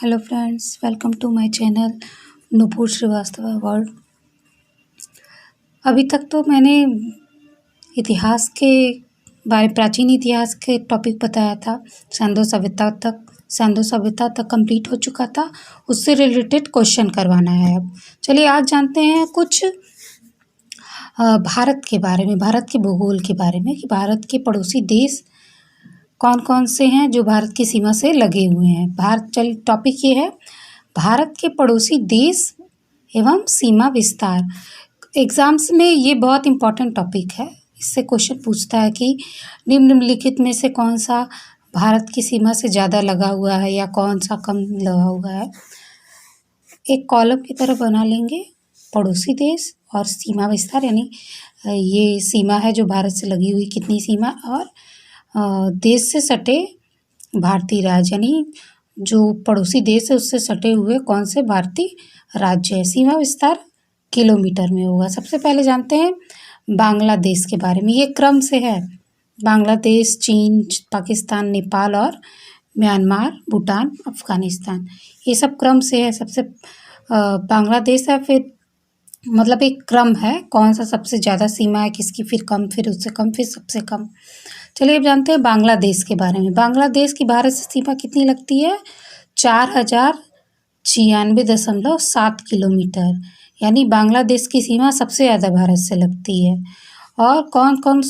Hello friends, welcome to my channel Nupur Srivastava world. अभी तक तो मैंने इतिहास के प्राचीन इतिहास के टॉपिक बताया था। सिंधु सभ्यता तक कंप्लीट हो चुका था। उससे रिलेटेड क्वेश्चन करवाना है। अब चलिए आज जानते हैं कुछ भारत के बारे में, भारत के भूगोल के बारे में कि भारत के पड़ोसी देश कौन कौन से हैं जो भारत की सीमा से लगे हुए हैं। टॉपिक ये है भारत के पड़ोसी देश एवं सीमा विस्तार। एग्जाम्स में ये बहुत इम्पोर्टेंट टॉपिक है। इससे क्वेश्चन पूछता है कि निम्नलिखित में से कौन सा भारत की सीमा से ज़्यादा लगा हुआ है या कौन सा कम लगा हुआ है। एक कॉलम की तरह बना लेंगे पड़ोसी देश और सीमा विस्तार, यानी ये सीमा है जो भारत से लगी हुई कितनी सीमा, और देश से सटे भारतीय राज्य, यानी जो पड़ोसी देश है उससे सटे हुए कौन से भारतीय राज्य है। सीमा विस्तार किलोमीटर में होगा। सबसे पहले जानते हैं बांग्लादेश के बारे में। ये क्रम से है। बांग्लादेश, चीन, पाकिस्तान, नेपाल और म्यांमार, भूटान, अफगानिस्तान, ये सब क्रम से है। सबसे बांग्लादेश है, फिर मतलब एक क्रम है कौन सा सबसे ज़्यादा सीमा है किसकी, फिर कम, फिर उससे कम, फिर सबसे कम। चलिए अब जानते हैं बांग्लादेश के बारे में। बांग्लादेश की भारत से सीमा कितनी लगती है? 4096.7 किलोमीटर, यानी बांग्लादेश की सीमा सबसे ज़्यादा भारत से लगती है। और कौन कौन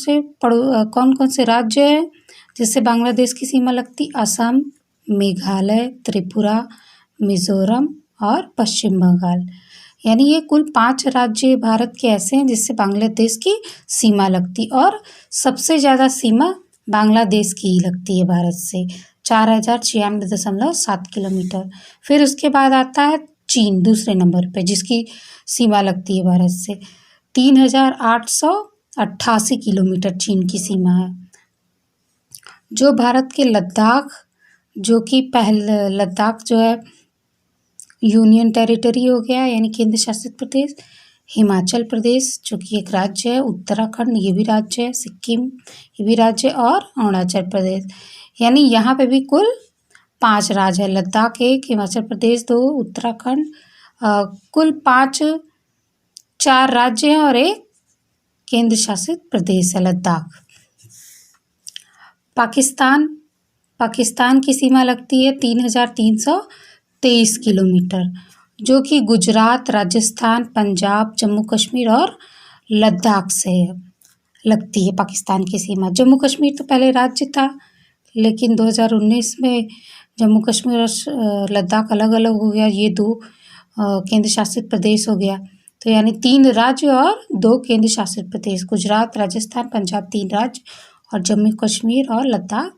से राज्य हैं जिससे बांग्लादेश की सीमा लगती? असम, मेघालय, त्रिपुरा, मिज़ोरम और पश्चिम बंगाल। यानी ये कुल 5 राज्य भारत के ऐसे हैं जिससे बांग्लादेश की सीमा लगती, और सबसे ज़्यादा सीमा बांग्लादेश की ही लगती है भारत से, 4096.7 किलोमीटर। फिर उसके बाद आता है चीन दूसरे नंबर पे, जिसकी सीमा लगती है भारत से 3888 किलोमीटर चीन की सीमा है। जो भारत के लद्दाख, जो कि लद्दाख जो है यूनियन टेरिटरी हो गया, यानी केंद्र शासित प्रदेश। हिमाचल प्रदेश जो कि एक राज्य है, उत्तराखंड ये भी राज्य है, सिक्किम ये भी राज्य, और अरुणाचल प्रदेश, यानी यहाँ पे भी कुल 5 राज्य है। लद्दाख 1, हिमाचल प्रदेश 2, उत्तराखंड, कुल 4 राज्य हैं और एक केंद्र शासित प्रदेश है लद्दाख। पाकिस्तान की सीमा लगती है 3323 किलोमीटर, जो कि गुजरात, राजस्थान, पंजाब, जम्मू कश्मीर और लद्दाख से लगती है पाकिस्तान की सीमा। जम्मू कश्मीर तो पहले राज्य था, लेकिन 2019 में जम्मू कश्मीर और लद्दाख अलग अलग हो गया। ये 2 केंद्र शासित प्रदेश हो गया। तो यानी 3 राज्य और 2 केंद्र शासित प्रदेश। गुजरात, राजस्थान, पंजाब 3 राज्य और जम्मू कश्मीर और लद्दाख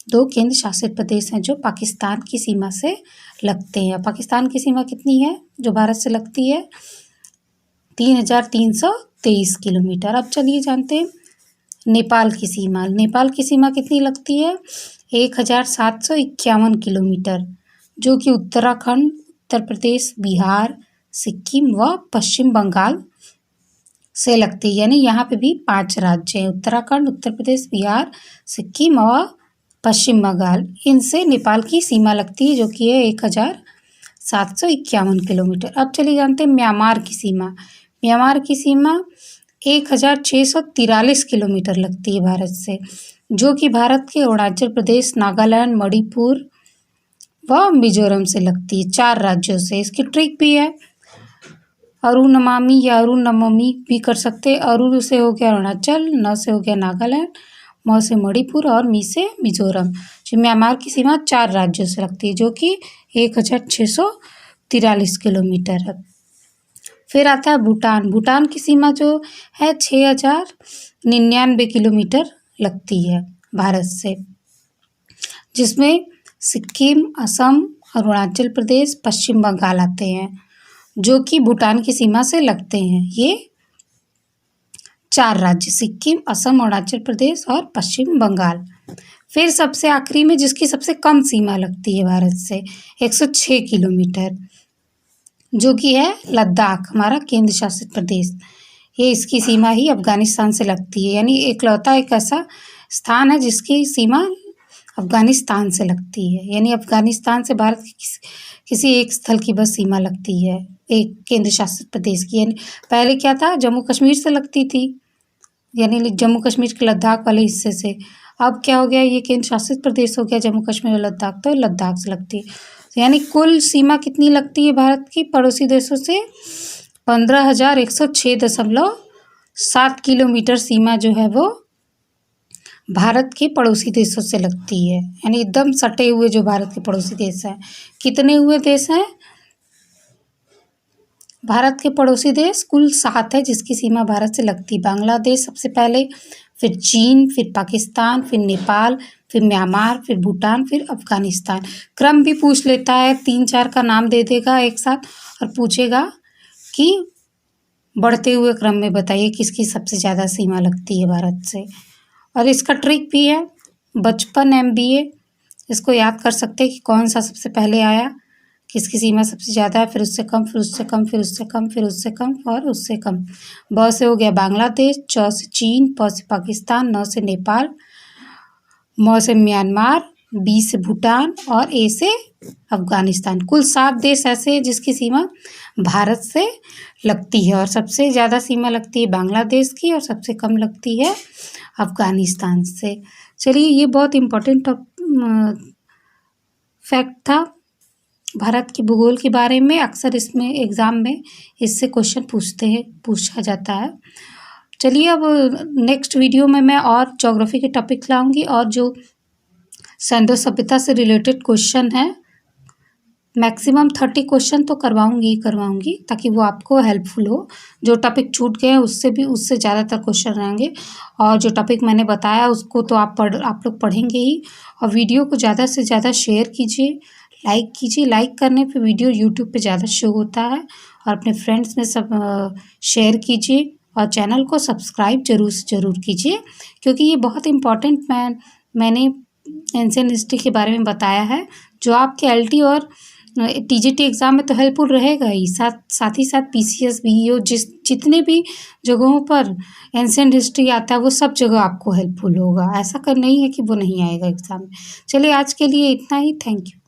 2 केंद्र शासित प्रदेश हैं जो पाकिस्तान की सीमा से लगते हैं। पाकिस्तान की सीमा कितनी है जो भारत से लगती है? 3323 किलोमीटर। अब चलिए जानते हैं नेपाल की सीमा। नेपाल की सीमा कितनी लगती है? 1751 किलोमीटर, जो कि उत्तराखंड, उत्तर प्रदेश, बिहार, सिक्किम व पश्चिम बंगाल से लगती है। यानी यहाँ पे भी 5 राज्य हैं, उत्तराखंड, उत्तर प्रदेश, बिहार, सिक्किम और पश्चिम बंगाल। इनसे नेपाल की सीमा लगती है, जो कि है 1751 किलोमीटर। अब चलिए जानते हैं म्यांमार की सीमा। म्यांमार की सीमा 1643 किलोमीटर लगती है भारत से, जो कि भारत के अरुणाचल प्रदेश, नागालैंड, मणिपुर व मिजोरम से लगती है, 4 राज्यों से। इसकी ट्रिक भी है, अरुनमामी या अरुनममी भी कर सकते हैं। अरु से हो गया अरुणाचल, न से हो गया नागालैंड, म से मणिपुर और मी से मिजोरम। जो म्यांमार की सीमा 4 राज्यों से लगती है, जो कि 1643 किलोमीटर है। फिर आता है भूटान। भूटान की सीमा जो है 6099 किलोमीटर लगती है भारत से, जिसमें सिक्किम, असम, अरुणाचल प्रदेश, पश्चिम बंगाल आते हैं, जो कि भूटान की सीमा से लगते हैं। ये 4 राज्य, सिक्किम, असम, अरुणाचल प्रदेश और पश्चिम बंगाल। फिर सबसे आखिरी में जिसकी सबसे कम सीमा लगती है भारत से, 106 किलोमीटर, जो कि है लद्दाख, हमारा केंद्र शासित प्रदेश। ये इसकी सीमा ही अफगानिस्तान से लगती है। यानी इकलौता एक ऐसा स्थान है जिसकी सीमा अफ़गानिस्तान से लगती है, यानी अफ़गानिस्तान से भारत की किसी एक स्थल की बस सीमा लगती है, एक केंद्र शासित प्रदेश की। यानी पहले क्या था, जम्मू कश्मीर से लगती थी, यानी जम्मू कश्मीर के लद्दाख वाले हिस्से से। अब क्या हो गया, ये केंद्र शासित प्रदेश हो गया जम्मू कश्मीर और लद्दाख, तो लद्दाख से लगती है। यानी कुल सीमा कितनी लगती है भारत की पड़ोसी देशों से? 15,106.7 किलोमीटर सीमा जो है वो भारत के पड़ोसी देशों से लगती है, यानी एकदम सटे हुए जो भारत के पड़ोसी देश हैं। कितने हुए देश हैं भारत के पड़ोसी देश? कुल 7 है जिसकी सीमा भारत से लगती है। बांग्लादेश सबसे पहले, फिर चीन, फिर पाकिस्तान, फिर नेपाल, फिर म्यांमार, फिर भूटान, फिर अफ़गानिस्तान। क्रम भी पूछ लेता है, 3-4 का नाम दे देगा एक साथ और पूछेगा कि बढ़ते हुए क्रम में बताइए किसकी सबसे ज़्यादा सीमा लगती है भारत से। और इसका ट्रिक भी है, बचपन MBA, इसको याद कर सकते हैं कि कौन सा सबसे पहले आया, किसकी सीमा सबसे ज़्यादा है, फिर उससे कम, फिर उससे कम, फिर उससे कम, फिर उससे कम और उससे कम। ब से हो गया बांग्लादेश, च से चीन, प से पाकिस्तान, न से नेपाल, म से म्यांमार, बी से भूटान और ए से अफ़गानिस्तान। कुल 7 देश ऐसे हैं जिसकी सीमा भारत से लगती है, और सबसे ज़्यादा सीमा लगती है बांग्लादेश की और सबसे कम लगती है अफ़गानिस्तान से। चलिए, ये बहुत इम्पोर्टेंट फैक्ट था भारत के भूगोल के बारे में। अक्सर इसमें एग्ज़ाम में इससे क्वेश्चन पूछा जाता है। चलिए, अब नेक्स्ट वीडियो में मैं और ज्योग्राफी के टॉपिक लाऊंगी, और जो सिंधु सभ्यता से रिलेटेड क्वेश्चन है, मैक्सिमम 30 क्वेश्चन तो करवाऊंगी ताकि वो आपको हेल्पफुल हो। जो टॉपिक छूट गए हैं उससे ज़्यादातर क्वेश्चन रहेंगे, और जो टॉपिक मैंने बताया उसको तो आप लोग पढ़ेंगे ही। और वीडियो को ज़्यादा से ज़्यादा शेयर कीजिए, लाइक कीजिए। लाइक करने पे वीडियो यूट्यूब पे ज़्यादा शो होता है, और अपने फ्रेंड्स में सब शेयर कीजिए, और चैनल को सब्सक्राइब ज़रूर से ज़रूर कीजिए, क्योंकि ये बहुत इम्पॉर्टेंट मैंने एंशिएंट हिस्ट्री के बारे में बताया है, जो आपके LT और TGT एग्ज़ाम में तो हेल्पफुल रहेगा ही, साथ ही साथ PCS BEO जितने भी जगहों पर एंशिएंट हिस्ट्री आता है वो सब जगह आपको हेल्पफुल होगा। ऐसा नहीं है कि वो नहीं आएगा एग्ज़ाम में। चलिए, आज के लिए इतना ही। Thank you.